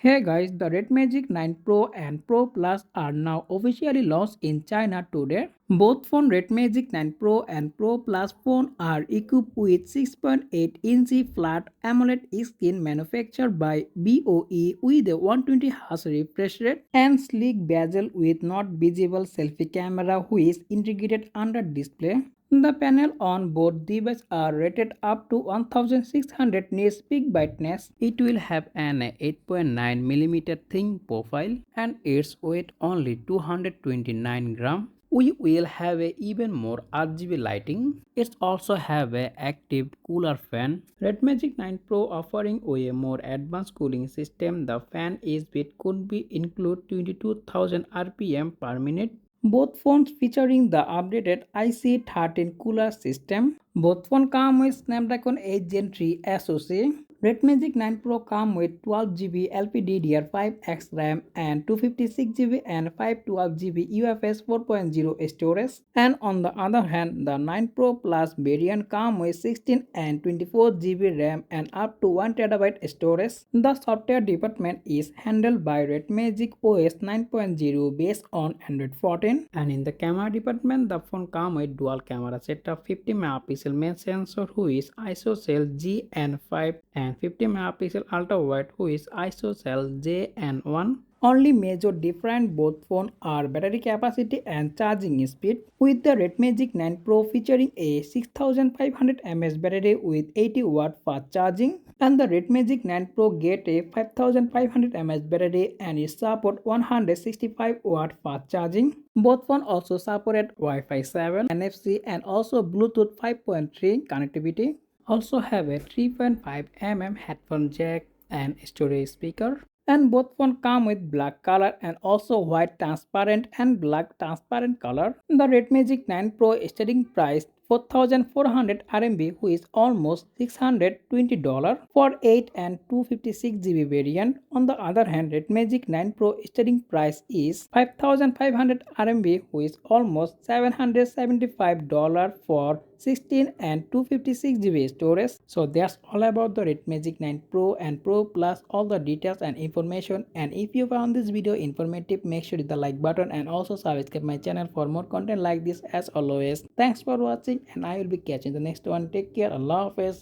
Hey guys, the Red Magic 9 Pro and Pro Plus are now officially launched in China today. Both phone Red Magic 9 Pro and Pro Plus phone are equipped with 6.8-inch flat AMOLED screen manufactured by BOE with a 120Hz refresh rate and sleek bezel with not visible selfie camera which is integrated under display. The panel on both devices are rated up to 1600 nits peak brightness. It will have an 8.9mm thin profile and its weight only 229 gram. We will have a even more RGB lighting. It also have a active cooler fan. Red Magic 9 Pro offering a more advanced cooling system. The fan is speed could be include 22,000 RPM per minute. Both phones featuring the updated IC13 cooler system. Both phones come with Snapdragon 8 Gen 3 SoC. Red Magic 9 Pro come with 12GB LPDDR5X RAM and 256GB and 512GB UFS 4.0 storage. And on the other hand, the 9 Pro Plus variant come with 16 and 24GB RAM and up to 1TB storage. The software department is handled by Red Magic OS 9.0 based on Android 14. And in the camera department, the phone comes with dual camera setup, 50 megapixel main sensor who is ISOCELL GN5 and 50 megapixel ultra wide who is ISOCELL JN1. Only major difference both phones are battery capacity and charging speed, with the Red Magic 9 Pro featuring a 6500 mAh battery with 80 watt fast charging, and the Red Magic 9 Pro get a 5500 mAh battery and it support 165 watt fast charging. Both phones also supported Wi-Fi 7, NFC and also Bluetooth 5.3 connectivity. Also have a 3.5mm headphone jack and storage speaker. And both phones come with black color and also white transparent and black transparent color. The Red Magic 9 Pro starting price 4400 RMB, which is almost $620 for 8 and 256GB variant. On the other hand, Red Magic 9 Pro starting price is 5500 RMB, which is almost $775 for 16 and 256GB storage. So that's all about the Red Magic 9 Pro and Pro Plus, all the details and information. And if you found this video informative, make sure to hit the like button and also subscribe my channel for more content like this. As always, thanks for watching and I will be catching the next one. Take care. Allah Hafiz.